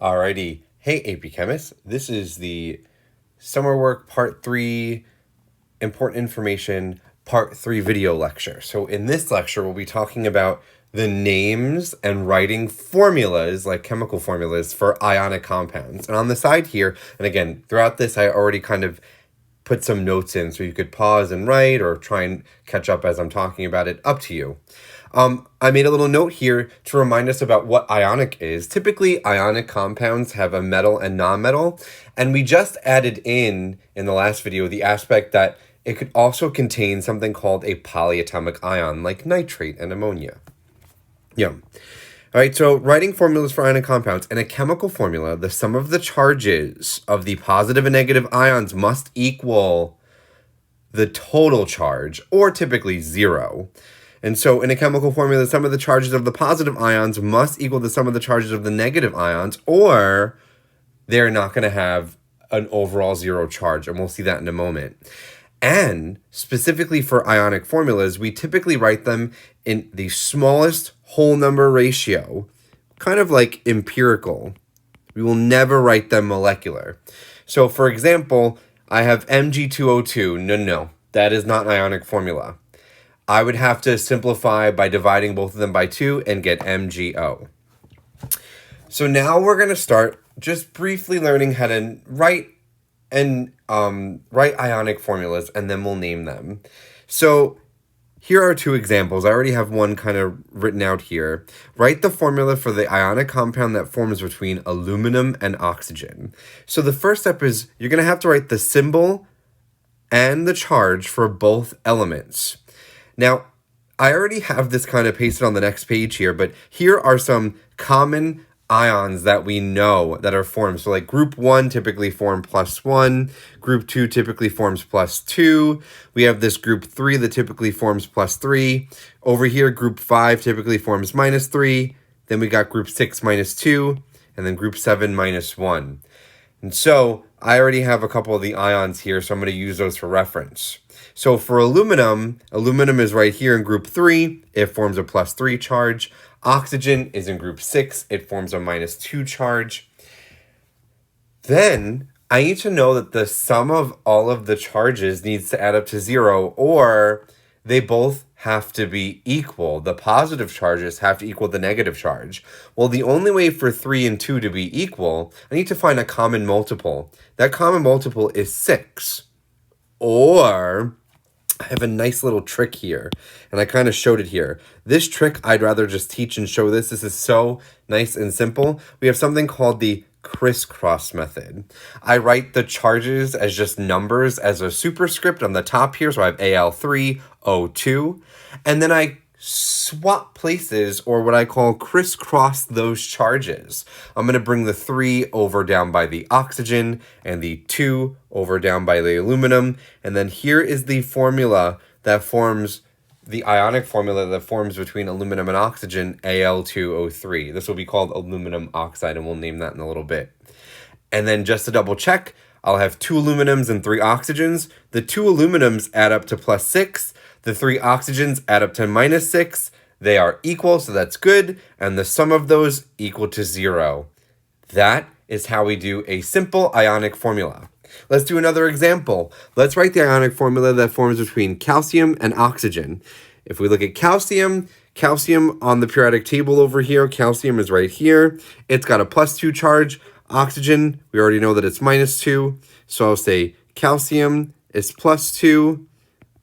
Alrighty. Hey, AP Chemists. This is the Summer Work Part 3 Important Information Part 3 video lecture. So in this lecture, we'll be talking about the names and writing formulas, like chemical formulas, for ionic compounds. And on the side here, and again, throughout this, I already kind of put some notes in so you could pause and write or try and catch up as I'm talking about it, up to you. I made a little note here to remind us about what ionic is. Typically, ionic compounds have a metal and nonmetal, and we just added in the last video, the aspect that it could also contain something called a polyatomic ion, like nitrate and ammonia. Yeah. All right, so writing formulas for ionic compounds. In a chemical formula, the sum of the charges of the positive and negative ions must equal the total charge, or typically 0. And so in a chemical formula, the sum of the charges of the positive ions must equal the sum of the charges of the negative ions, or they're not going to have an overall 0 charge. And we'll see that in a moment. And specifically for ionic formulas, we typically write them in the smallest whole number ratio, kind of like empirical. We will never write them molecular. So for example, I have Mg2O2. No, that is not an ionic formula. I would have to simplify by dividing both of them by 2 and get MgO. So now we're going to start just briefly learning how to write ionic formulas, and then we'll name them. So here are two examples. I already have one kind of written out here. Write the formula for the ionic compound that forms between aluminum and oxygen. So the first step is you're going to have to write the symbol and the charge for both elements. Now, I already have this kind of pasted on the next page here, but here are some common ions that we know that are formed. So like group 1 typically form +1, group 2 typically forms +2. We have this group 3 that typically forms +3. Over here, group 5 typically forms -3. Then we got group 6 -2, and then group 7 -1. And so I already have a couple of the ions here, so I'm going to use those for reference. So for aluminum is right here in group 3. It forms a +3 charge. Oxygen is in group 6. It forms a -2 charge. Then I need to know that the sum of all of the charges needs to add up to 0, or they both have to be equal. The positive charges have to equal the negative charge. Well, the only way for 3 and 2 to be equal, I need to find a common multiple. That common multiple is 6. Or I have a nice little trick here, and I kind of showed it here. This trick, I'd rather just teach and show this. This is so nice and simple. We have something called the crisscross method. I write the charges as just numbers as a superscript on the top here. So I have Al3, O2, and then I swap places, or what I call crisscross those charges. I'm going to bring the 3 over down by the oxygen and the 2 over down by the aluminum. And then here is the formula that forms the ionic formula that forms between aluminum and oxygen, Al2O3. This will be called aluminum oxide, and we'll name that in a little bit. And then just to double check, I'll have 2 aluminums and 3 oxygens. The 2 aluminums add up to +6. The 3 oxygens add up to -6. They are equal, so that's good. And the sum of those equal to 0. That is how we do a simple ionic formula. Let's do another example. Let's write the ionic formula that forms between calcium and oxygen. If we look at calcium on the periodic table over here, calcium is right here. It's got a +2 charge. Oxygen, we already know that it's -2. So I'll say calcium is +2.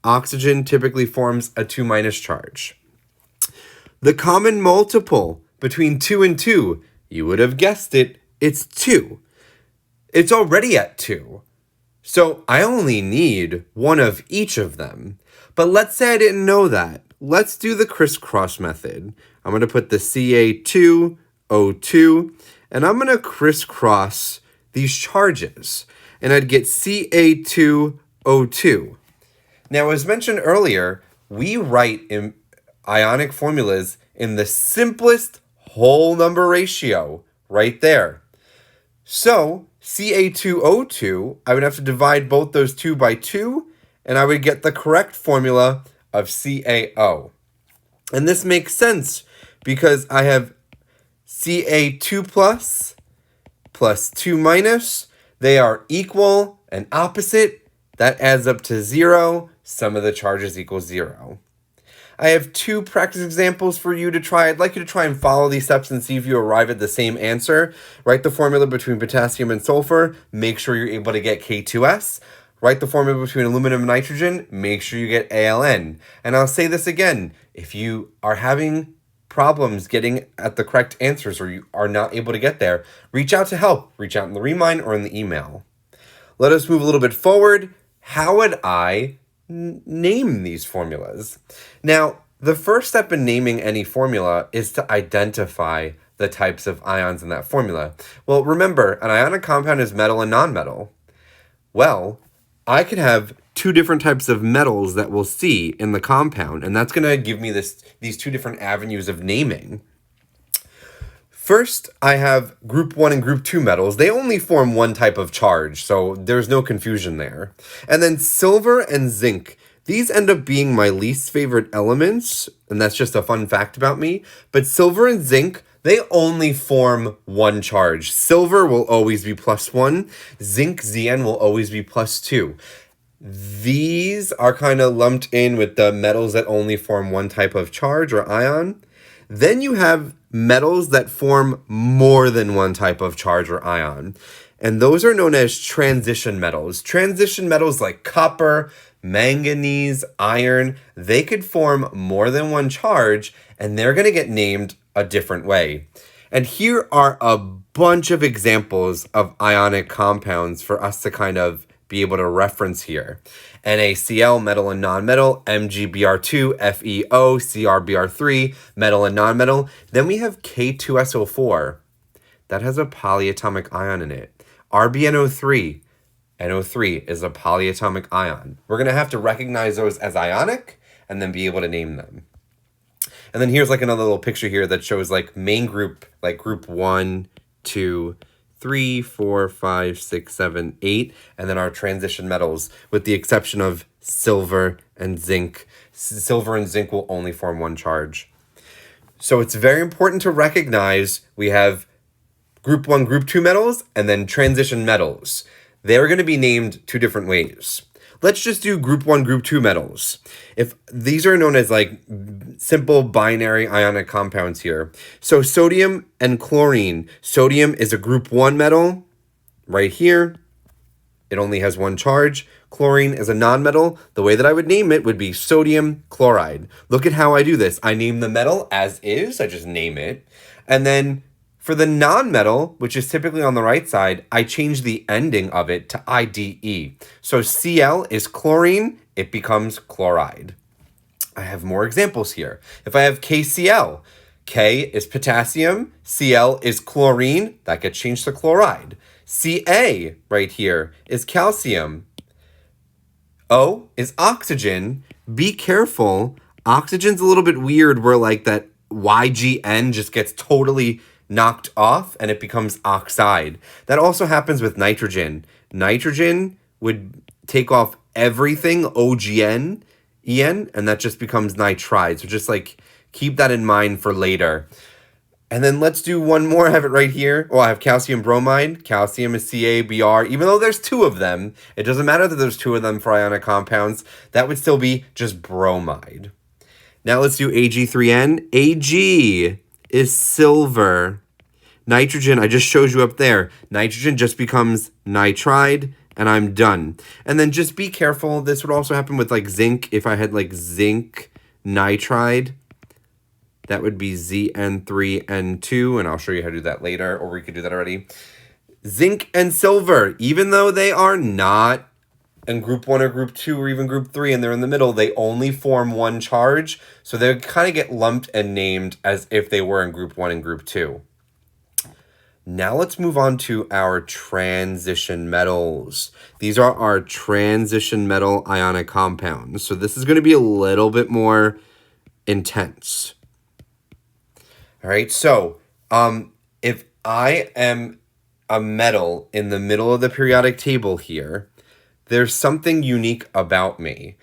Oxygen typically forms a 2- charge. The common multiple between 2 and 2, you would have guessed it, it's 2. It's already at 2. So I only need one of each of them. But let's say I didn't know that. Let's do the crisscross method. I'm going to put the Ca2O2, and I'm going to crisscross these charges. And I'd get Ca2O2. Now, as mentioned earlier, we write in ionic formulas in the simplest whole number ratio right there. So Ca2O2, I would have to divide both those 2 by 2, and I would get the correct formula of CaO. And this makes sense because I have Ca2 plus plus 2 minus. They are equal and opposite. That adds up to 0. Sum of the charges equals 0. I have 2 practice examples for you to try. I'd like you to try and follow these steps and see if you arrive at the same answer. Write the formula between potassium and sulfur. Make sure you're able to get K2S. Write the formula between aluminum and nitrogen. Make sure you get ALN. And I'll say this again. If you are having problems getting at the correct answers or you are not able to get there, reach out to help. Reach out in the Remind or in the email. Let us move a little bit forward. How would I name these formulas? Now, the first step in naming any formula is to identify the types of ions in that formula. Well, remember, an ionic compound is metal and nonmetal. Well, I could have 2 different types of metals that we'll see in the compound, and that's going to give me these 2 different avenues of naming. First, I have group 1 and group 2 metals. They only form one type of charge, so there's no confusion there. And then silver and zinc. These end up being my least favorite elements, and that's just a fun fact about me. But silver and zinc, they only form one charge. Silver will always be +1. Zinc, Zn, will always be +2. These are kind of lumped in with the metals that only form one type of charge or ion. Then you have metals that form more than one type of charge or ion. And those are known as transition metals. Transition metals like copper, manganese, iron, they could form more than one charge, and they're going to get named a different way. And here are a bunch of examples of ionic compounds for us to kind of be able to reference here. NaCl, metal and nonmetal, MgBr2, FeO, CrBr3, metal and nonmetal. Then we have K2SO4. That has a polyatomic ion in it. RbNO3. NO3 is a polyatomic ion. We're going to have to recognize those as ionic and then be able to name them. And then here's like another little picture here that shows like main group, like group 1, 2, 3, 4, 5, 6, 7, 8, and then our transition metals, with the exception of silver and zinc. Silver and zinc will only form one charge. So it's very important to recognize we have group 1, group 2 metals, and then transition metals. They're going to be named 2 different ways. Let's just do group 1, group 2 metals. If these are known as like simple binary ionic compounds here. So sodium and chlorine. Sodium is a group 1 metal right here. It only has one charge. Chlorine is a nonmetal. The way that I would name it would be sodium chloride. Look at how I do this. I name the metal as is. I just name it. And then for the nonmetal, which is typically on the right side, I change the ending of it to IDE. So Cl is chlorine, it becomes chloride. I have more examples here. If I have KCl, K is potassium, Cl is chlorine, that gets changed to chloride. Ca right here is calcium. O is oxygen. Be careful, oxygen's a little bit weird where like that YGN just gets totally knocked off and it becomes oxide. That also happens with nitrogen. Nitrogen would take off everything, OGN, EN, and that just becomes nitride. So just like keep that in mind for later. And then let's do one more. I have it right here. Oh, I have calcium bromide. Calcium is CaBr. Even though there's 2 of them, it doesn't matter that there's 2 of them for ionic compounds. That would still be just bromide. Now let's do Ag3N. Ag is silver. Nitrogen, I just showed you up there. Nitrogen just becomes nitride, and I'm done. And then just be careful. This would also happen with like zinc. If I had like zinc nitride, that would be ZN3N2, and I'll show you how to do that later, or we could do that already. Zinc and silver, even though they are not in group 1 or group 2 or even group 3 and they're in the middle, they only form one charge. So they kind of get lumped and named as if they were in group 1 and group 2. Now let's move on to our transition metals. These are our transition metal ionic compounds. So this is going to be a little bit more intense. All right, so if I am a metal in the middle of the periodic table here, there's something unique about me.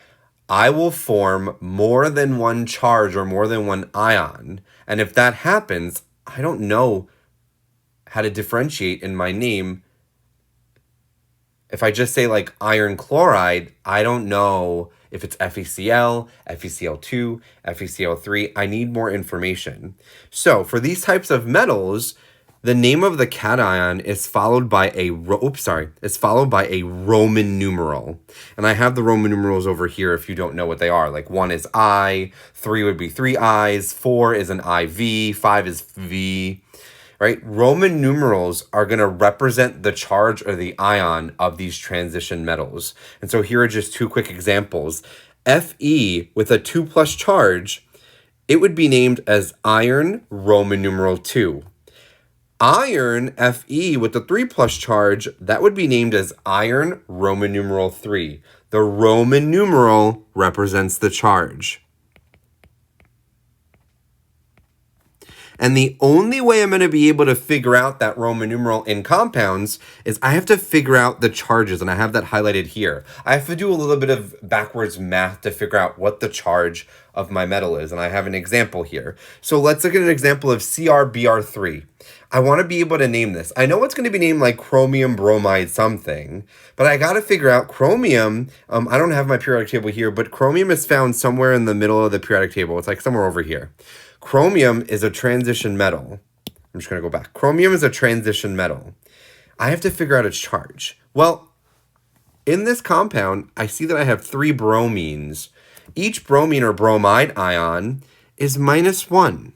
I will form more than one charge or more than one ion. And if that happens, I don't know how to differentiate in my name. If I just say like iron chloride, I don't know if it's FeCl, FeCl2, FeCl3. I need more information. So for these types of metals, the name of the cation is followed by a Roman numeral. And I have the Roman numerals over here if you don't know what they are. Like 1 is I, 3 would be 3 I's, 4 is an IV, 5 is V. Right? Roman numerals are going to represent the charge or the ion of these transition metals. And so here are just 2 quick examples. Fe with a 2+ charge, it would be named as iron Roman numeral 2. Iron Fe with the 3+ charge, that would be named as iron Roman numeral 3. The Roman numeral represents the charge. And the only way I'm going to be able to figure out that Roman numeral in compounds is I have to figure out the charges, and I have that highlighted here. I have to do a little bit of backwards math to figure out what the charge of my metal is, and I have an example here. So let's look at an example of CrBr3. I want to be able to name this. I know it's going to be named like chromium bromide something, but I got to figure out chromium. I don't have my periodic table here, but chromium is found somewhere in the middle of the periodic table. It's like somewhere over here. Chromium is a transition metal. I'm just going to go back. Chromium is a transition metal. I have to figure out its charge. Well, in this compound, I see that I have 3 bromines. Each bromine or bromide ion is -1.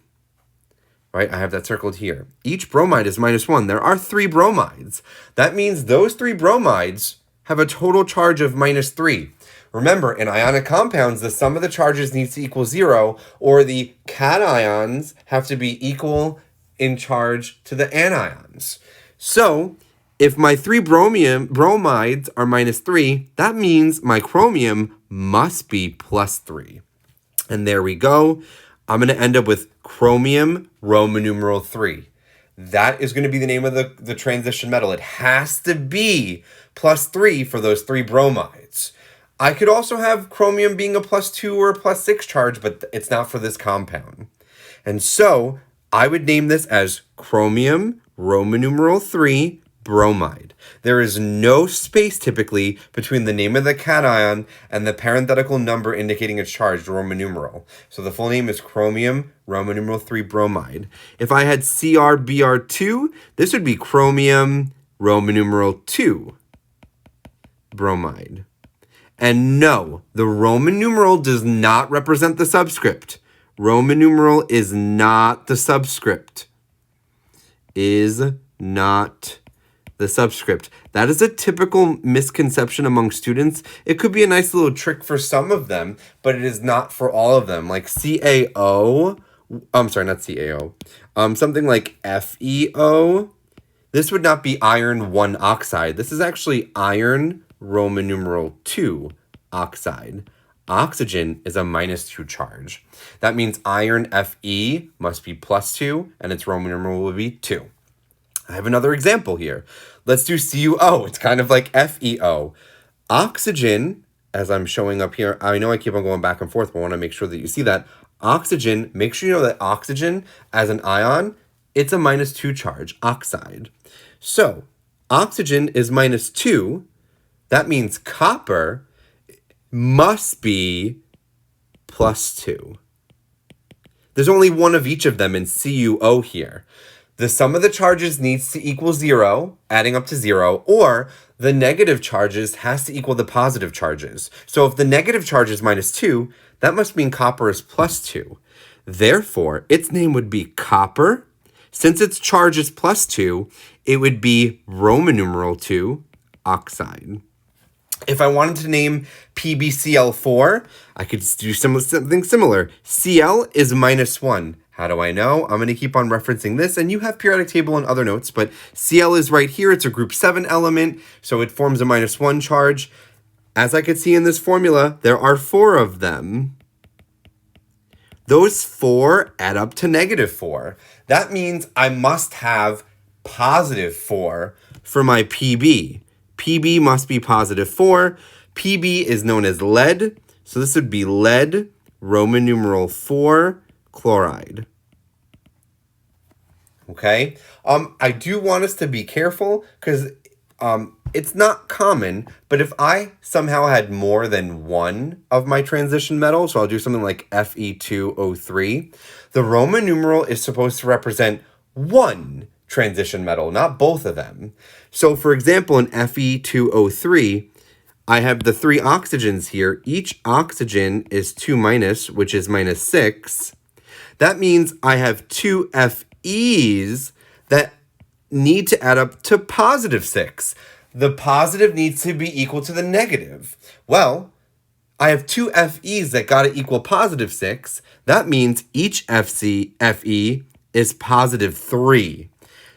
Right? I have that circled here. Each bromide is -1. There are 3 bromides. That means those 3 bromides have a total charge of -3. Remember, in ionic compounds, the sum of the charges needs to equal 0, or the cations have to be equal in charge to the anions. So, if my 3 bromides are -3, that means my chromium must be +3. And there we go. I'm going to end up with chromium Roman numeral 3. That is going to be the name of the transition metal. It has to be +3 for those 3 bromides. I could also have chromium being a +2 or a +6 charge, but it's not for this compound. And so I would name this as chromium Roman numeral 3 bromide. There is no space typically between the name of the cation and the parenthetical number indicating its charge, the Roman numeral. So the full name is chromium Roman numeral 3 bromide. If I had CrBr2, this would be chromium Roman numeral 2 bromide. And no, the Roman numeral does not represent the subscript. Roman numeral is not the subscript. Is not the subscript. That is a typical misconception among students. It could be a nice little trick for some of them, but it is not for all of them. Like CaO, I'm sorry, not CaO. Something like FeO. This would not be iron 1 oxide. This is actually iron Roman numeral 2 oxide. Oxygen is a -2 charge. That means iron Fe must be +2, and its Roman numeral will be 2. I have another example here. Let's do CuO. It's kind of like FeO. Oxygen, as I'm showing up here, I know I keep on going back and forth, but I want to make sure that you see that. Oxygen, make sure you know that oxygen as an ion, it's a -2 charge, oxide. So, oxygen is -2. That means copper must be +2. There's only one of each of them in CuO here. The sum of the charges needs to equal 0, adding up to 0, or the negative charges has to equal the positive charges. So if the negative charge is -2, that must mean copper is +2. Therefore, its name would be copper. Since its charge is +2, it would be Roman numeral 2 oxide. If I wanted to name PbCl4, I could do something similar. Cl is -1. How do I know? I'm going to keep on referencing this, and you have periodic table and other notes, but Cl is right here. It's a group 7 element, so it forms a -1 charge. As I could see in this formula, there are 4 of them. Those 4 add up to -4. That means I must have +4 for my Pb. Pb must be +4. Pb is known as lead, so this would be lead, Roman numeral 4, chloride. Okay? I do want us to be careful because it's not common, but if I somehow had more than one of my transition metals, so I'll do something like Fe2O3, the Roman numeral is supposed to represent one transition metal, not both of them. So for example, in Fe2O3, I have the 3 oxygens here. Each oxygen is 2 minus, which is minus 6. That means I have 2 Fe's that need to add up to positive 6. The positive needs to be equal to the negative. Well, I have 2 Fe's that got to equal positive 6. That means each Fe is positive 3.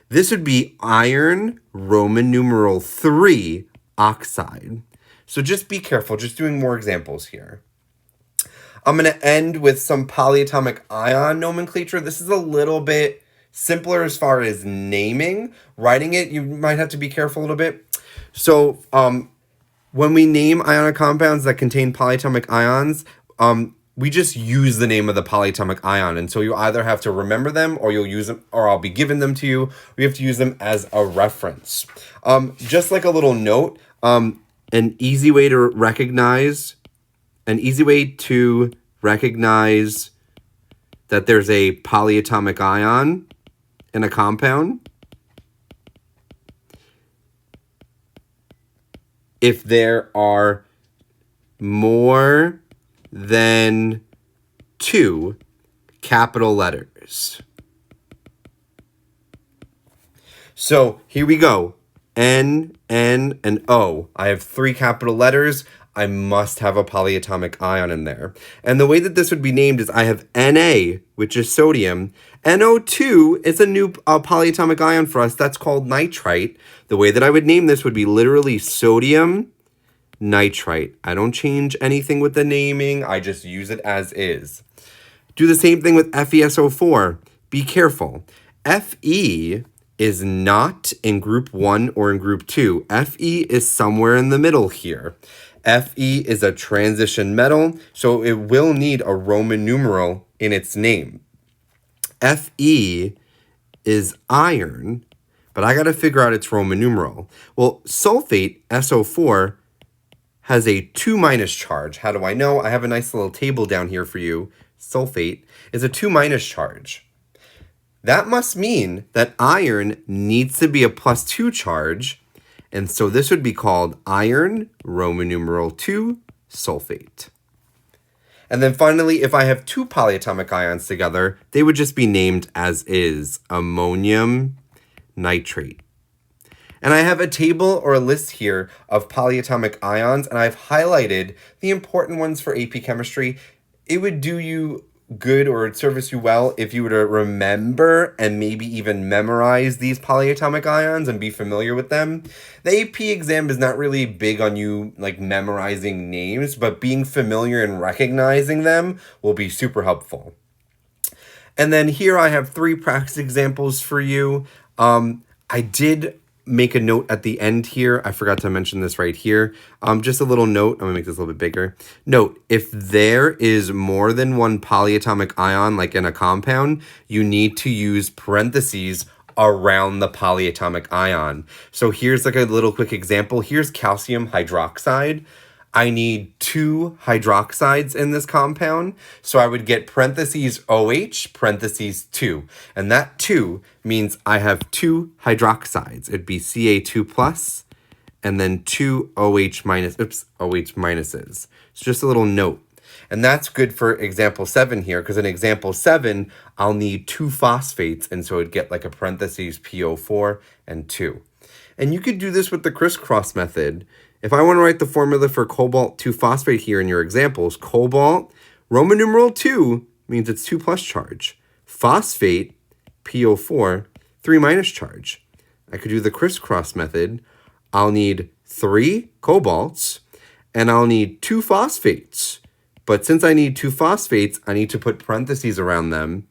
This would be iron Roman numeral 3 oxide. So just be careful, just doing more examples here. I'm going to end with some polyatomic ion nomenclature. This is a little bit simpler as far as naming. Writing it, you might have to be careful a little bit. So when we name ionic compounds that contain polyatomic ions, we just use the name of the polyatomic ion. And so you either have to remember them or you'll use them, or I'll be giving them to you. We have to use them as a reference. Just like a little note, an easy way to recognize that there's a polyatomic ion in a compound, if there are more than 2 capital letters. So here we go. N, N, and O. I have 3 capital letters. I must have a polyatomic ion in there. And the way that this would be named is I have Na, which is sodium. NO2 is a new polyatomic ion for us. That's called nitrite. The way that I would name this would be literally sodium nitrite. I don't change anything with the naming. I just use it as is. Do the same thing with FeSO4. Be careful. Fe is not in group 1 or in group 2. Fe is somewhere in the middle here. Fe is a transition metal, so it will need a Roman numeral in its name. Fe is iron, but I got to figure out its Roman numeral. Well, sulfate, SO4, has a 2 minus charge. How do I know? I have a nice little table down here for you. Sulfate is a 2 minus charge. That must mean that iron needs to be a plus 2 charge, and so this would be called iron, Roman numeral 2, sulfate. And then finally, if I have 2 polyatomic ions together, they would just be named as is, ammonium nitrate. And I have a table or a list here of polyatomic ions, and I've highlighted the important ones for AP Chemistry. It would do you good or it'd service you well if you were to remember and maybe even memorize these polyatomic ions and be familiar with them. The AP exam is not really big on you like memorizing names, but being familiar and recognizing them will be super helpful. And then here I have 3 practice examples for you. I did make a note at the end here. I forgot to mention this right here. Just a little note. I'm going to make this a little bit bigger. Note, if there is more than one polyatomic ion, like in a compound, you need to use parentheses around the polyatomic ion. So here's like a little quick example. Here's calcium hydroxide. I need 2 hydroxides in this compound. So I would get parentheses OH, parentheses 2. And that 2 means I have 2 hydroxides. It'd be Ca2 plus and then 2 OH minus, OH minuses. It's just a little note. And that's good for example 7 here, because in example 7, I'll need 2 phosphates. And so it'd get like a parentheses PO4 and 2. And you could do this with the crisscross method. If I want to write the formula for cobalt 2-phosphate here in your examples, cobalt, Roman numeral 2 means it's 2 plus charge. Phosphate, PO4, 3 minus charge. I could do the crisscross method. I'll need 3 cobalts, and I'll need 2 phosphates. But since I need 2 phosphates, I need to put parentheses around them.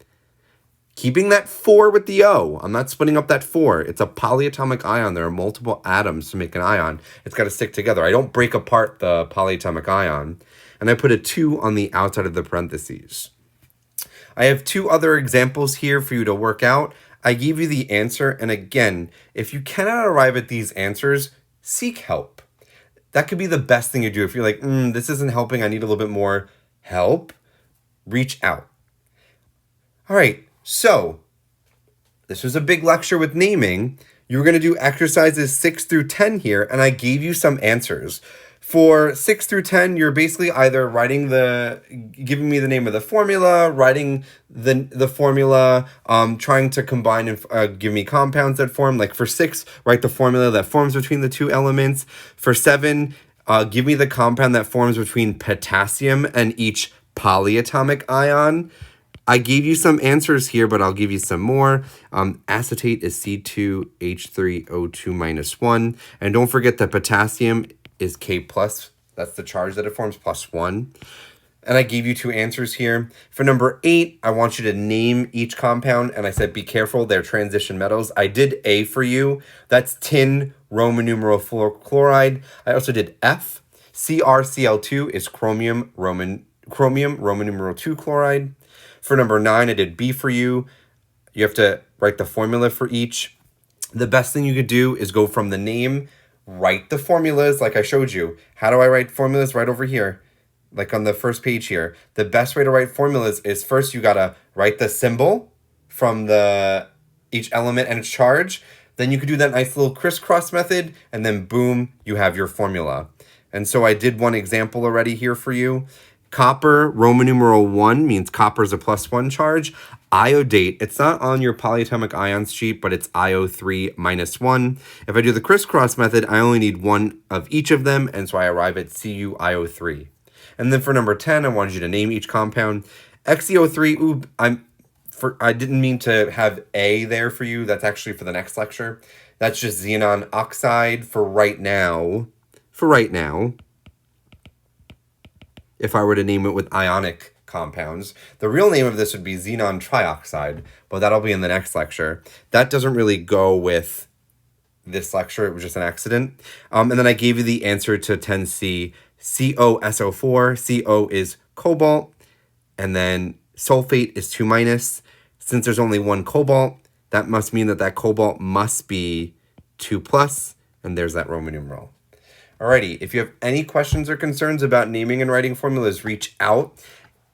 Keeping that 4 with the O. I'm not splitting up that 4. It's a polyatomic ion. There are multiple atoms to make an ion. It's got to stick together. I don't break apart the polyatomic ion. And I put a 2 on the outside of the parentheses. I have 2 other examples here for you to work out. I gave you the answer, and again, if you cannot arrive at these answers, seek help. That could be the best thing you do. If you're like, this isn't helping, I need a little bit more help, reach out. All right, so this was a big lecture with naming. You were going to do exercises 6 through 10 here, and I gave you some answers. For 6 through 10, you're basically either giving me the name of the formula, writing the formula, trying to combine and give me compounds that form. Like for 6, write the formula that forms between the two elements. For 7, give me the compound that forms between potassium and each polyatomic ion. I gave you some answers here, but I'll give you some more. Acetate is C2H3O2 - 1. And don't forget that potassium is K+. That's the charge that it forms, +1. And I gave you 2 answers here. For number 8, I want you to name each compound. And I said, be careful, they're transition metals. I did A for you. That's tin, Roman numeral fluorochloride. I also did F. CrCl2 is chromium, Roman numeral 2 chloride. For number 9, I did B for you. You have to write the formula for each. The best thing you could do is go from the name, write the formulas like I showed you. How do I write formulas? Right over here, like on the first page here. The best way to write formulas is first you gotta write the symbol from each element and its charge. Then you could do that nice little crisscross method, and then boom, you have your formula. And so I did one example already here for you. Copper, Roman numeral 1, means copper is a +1 charge. Iodate, it's not on your polyatomic ions sheet, but it's IO3 - 1. If I do the crisscross method, I only need one of each of them, and so I arrive at CuIO3. And then for number 10, I wanted you to name each compound. XeO3, I didn't mean to have A there for you. That's actually for the next lecture. That's just xenon oxide for right now. If I were to name it with ionic compounds. The real name of this would be xenon trioxide, but that'll be in the next lecture. That doesn't really go with this lecture. It was just an accident. And then I gave you the answer to 10C, COSO4. CO is cobalt, and then sulfate is 2-. Since there's only one cobalt, that must mean that cobalt must be 2+, and there's that Roman numeral. Alrighty, if you have any questions or concerns about naming and writing formulas, reach out.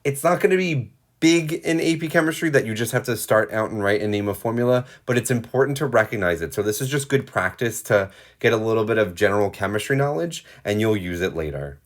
It's not going to be big in AP Chemistry that you just have to start out and write and name a formula, but it's important to recognize it. So this is just good practice to get a little bit of general chemistry knowledge, and you'll use it later.